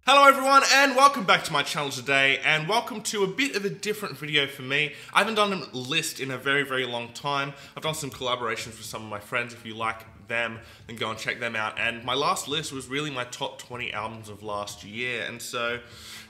Hello everyone and welcome back to my channel today, and welcome to a bit of a different video for me. I haven't done a list in a very long time. I've done some collaborations with some of my friends. If you like them, then go and check them out. And my last list was really my top 20 albums of last year, and so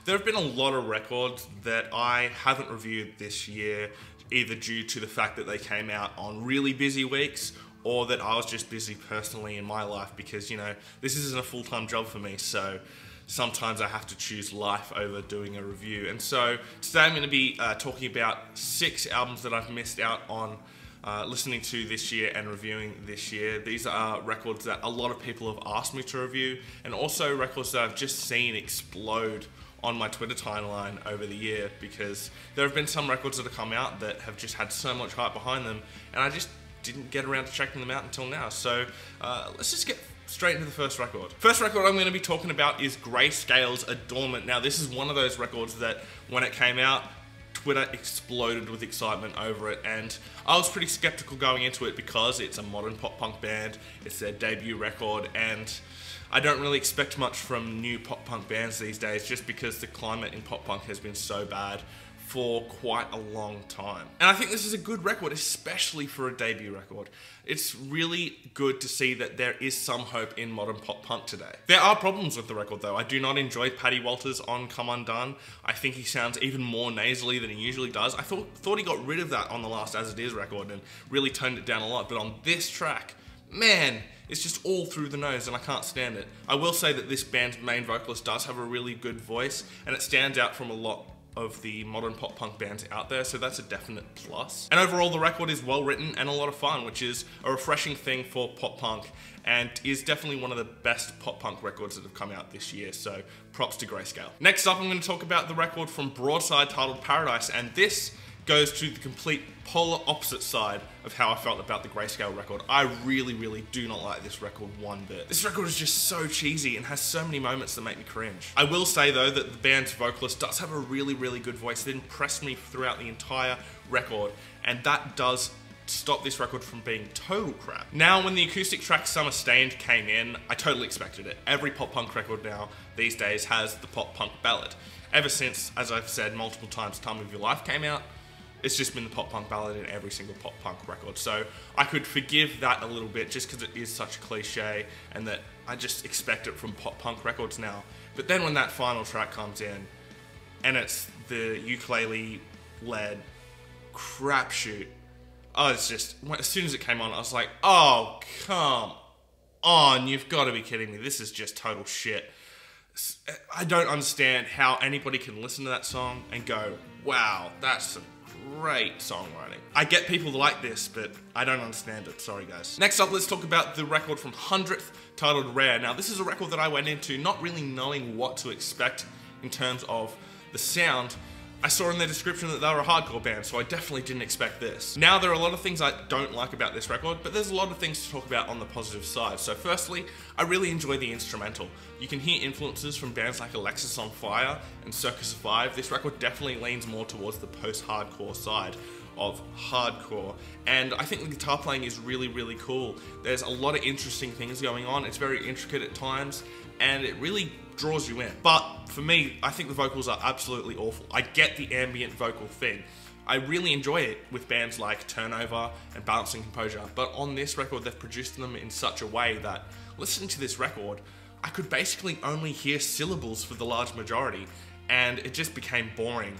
there have been a lot of records that I haven't reviewed this year, either due to the fact that they came out on really busy weeks or that I was just busy personally in my life, because you know, this isn't a full-time job for me, so sometimes I have to choose life over doing a review. And so today I'm going to be talking about 6 albums that I've missed out on listening to this year and reviewing this year. These are records that a lot of people have asked me to review, and also records that I've just seen explode on my Twitter timeline over the year, because there have been some records that have come out that have just had so much hype behind them, and I just didn't get around to checking them out until now. So let's just get straight into the first record. First record I'm going to be talking about is Grayscale's Adornment. Now, this is one of those records that when it came out, Twitter exploded with excitement over it, and I was pretty skeptical going into it because it's a modern pop punk band, it's their debut record, and I don't really expect much from new pop punk bands these days, just because the climate in pop punk has been so bad for quite a long time. And I think this is a good record, especially for a debut record. It's really good to see that there is some hope in modern pop punk today. There are problems with the record though. I do not enjoy Paddy Walters on Come Undone. I think he sounds even more nasally than he usually does. I thought he got rid of that on the last As It Is record and really toned it down a lot, but on this track, man, it's just all through the nose and I can't stand it. I will say that this band's main vocalist does have a really good voice, and it stands out from a lot of the modern pop punk bands out there, so that's a definite plus. And overall, the record is well written and a lot of fun, which is a refreshing thing for pop punk, and is definitely one of the best pop punk records that have come out this year, so props to Grayscale. Next up, I'm going to talk about the record from Broadside titled Paradise, and this goes to the complete polar opposite side of how I felt about the Grayscale record. I really do not like this record one bit. This record is just so cheesy and has so many moments that make me cringe. I will say though that the band's vocalist does have a really good voice that impressed me throughout the entire record, and that does stop this record from being total crap. Now, when the acoustic track Summer Stained came in, I totally expected it. Every pop punk record now these days has the pop punk ballad. Ever since, as I've said multiple times, Time of Your Life came out, it's just been the pop punk ballad in every single pop punk record. So I could forgive that a little bit just because it is such a cliche and that I just expect it from pop punk records now. But then when that final track comes in and it's the ukulele-led crapshoot, oh, it's just, as soon as it came on, I was like, oh, come on, you've got to be kidding me. This is just total shit. I don't understand how anybody can listen to that song and go, wow, that's some great songwriting. I get people like this, but I don't understand it. Sorry, guys. Next up, let's talk about the record from Hundredth titled Rare. Now, this is a record that I went into not really knowing what to expect in terms of the sound. I saw in their description that they were a hardcore band, so I definitely didn't expect this. Now, there are a lot of things I don't like about this record, but there's a lot of things to talk about on the positive side. So firstly, I really enjoy the instrumental. You can hear influences from bands like Alexis on Fire and Circus Survive. This record definitely leans more towards the post-hardcore side of hardcore, and I think the guitar playing is really cool. There's a lot of interesting things going on. It's very intricate at times, and it really draws you in. But for me, I think the vocals are absolutely awful. I get the ambient vocal thing. I really enjoy it with bands like Turnover and Balancing Composure, but on this record they've produced them in such a way that listening to this record, I could basically only hear syllables for the large majority, and it just became boring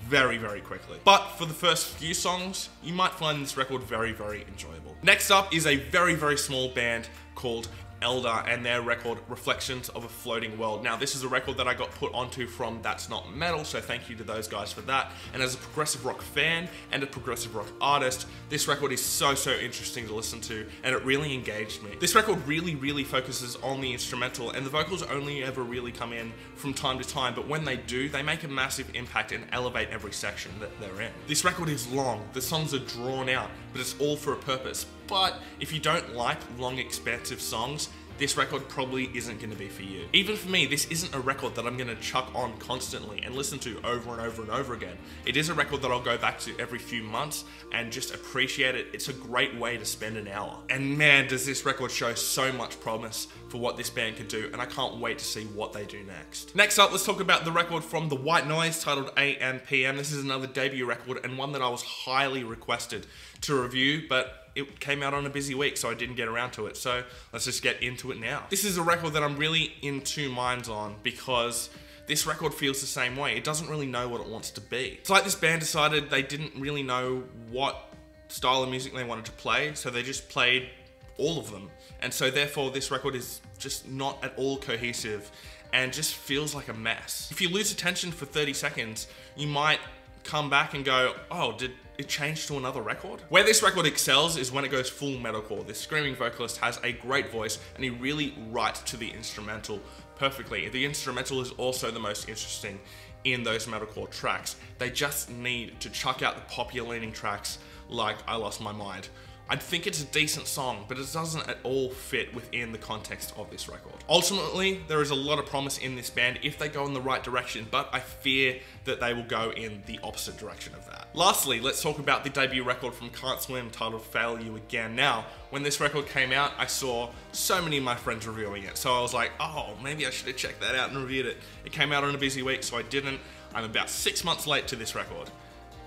very quickly. But for the first few songs, you might find this record very enjoyable. Next up is a very small band called Elder and their record Reflections of a Floating World. Now, this is a record that I got put onto from That's Not Metal, so thank you to those guys for that. And as a progressive rock fan and a progressive rock artist, this record is so interesting to listen to, and it really engaged me. This record really focuses on the instrumental, and the vocals only ever really come in from time to time, but when they do, they make a massive impact and elevate every section that they're in. This record is long, the songs are drawn out, but it's all for a purpose. But if you don't like long, expansive songs, this record probably isn't going to be for you. Even for me, this isn't a record that I'm going to chuck on constantly and listen to over and over and over again. It is a record that I'll go back to every few months and just appreciate it. It's a great way to spend an hour. And man, does this record show so much promise for what this band can do, and I can't wait to see what they do next. Next up, let's talk about the record from The White Noise titled AM PM. This is another debut record and one that I was highly requested to review, but it came out on a busy week, so I didn't get around to it. So let's just get into it now. This is a record that I'm really in two minds on because this record feels the same way. It doesn't really know what it wants to be. It's like this band decided they didn't really know what style of music they wanted to play, so they just played all of them. And so therefore this record is just not at all cohesive and just feels like a mess. If you lose attention for 30 seconds, you might come back and go, oh, did it change to another record? Where this record excels is when it goes full metalcore. This screaming vocalist has a great voice and he really writes to the instrumental perfectly. The instrumental is also the most interesting in those metalcore tracks. They just need to chuck out the popular leaning tracks like I Lost My Mind. I think it's a decent song, but it doesn't at all fit within the context of this record. Ultimately, there is a lot of promise in this band if they go in the right direction, but I fear that they will go in the opposite direction of that. Lastly, let's talk about the debut record from Cant Swim titled Fail You Again. Now, when this record came out, I saw so many of my friends reviewing it, so I was like, oh, maybe I should have checked that out and reviewed it. It came out on a busy week, so I didn't. I'm about 6 months late to this record.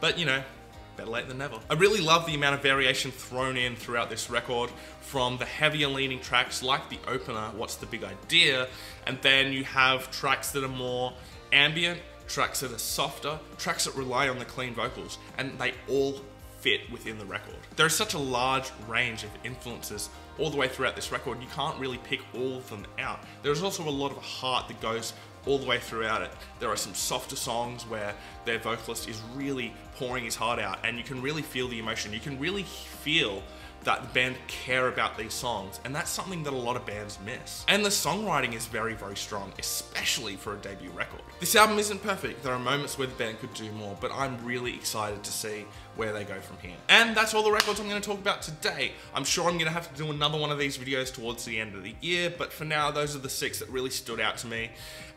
But you know, better late than never. I really love the amount of variation thrown in throughout this record, from the heavier leaning tracks like the opener, What's the Big Idea, and then you have tracks that are more ambient, tracks that are softer, tracks that rely on the clean vocals, and they all fit within the record. There is such a large range of influences all the way throughout this record, you can't really pick all of them out. There's also a lot of heart that goes all the way throughout it. There are some softer songs where their vocalist is really pouring his heart out and you can really feel the emotion. You can really feel that the band care about these songs, and that's something that a lot of bands miss. And the songwriting is very, very strong, especially for a debut record. This album isn't perfect. There are moments where the band could do more, but I'm really excited to see where they go from here. And that's all the records I'm going to talk about today. I'm sure I'm going to have to do another one of these videos towards the end of the year, but for now, those are the 6 that really stood out to me,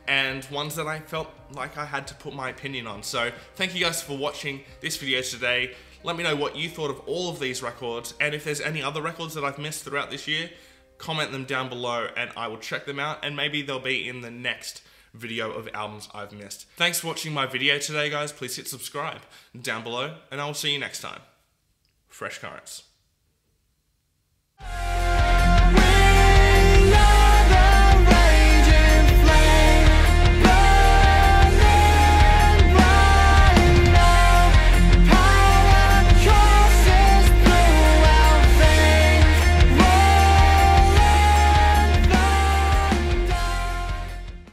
and ones that I felt like I had to put my opinion on. So thank you guys for watching this video today. Let me know what you thought of all of these records, and if there's any other records that I've missed throughout this year, comment them down below and I will check them out, and maybe they'll be in the next video of albums I've missed. Thanks for watching my video today, guys. Please hit subscribe down below, and I will see you next time. Fresh Currents.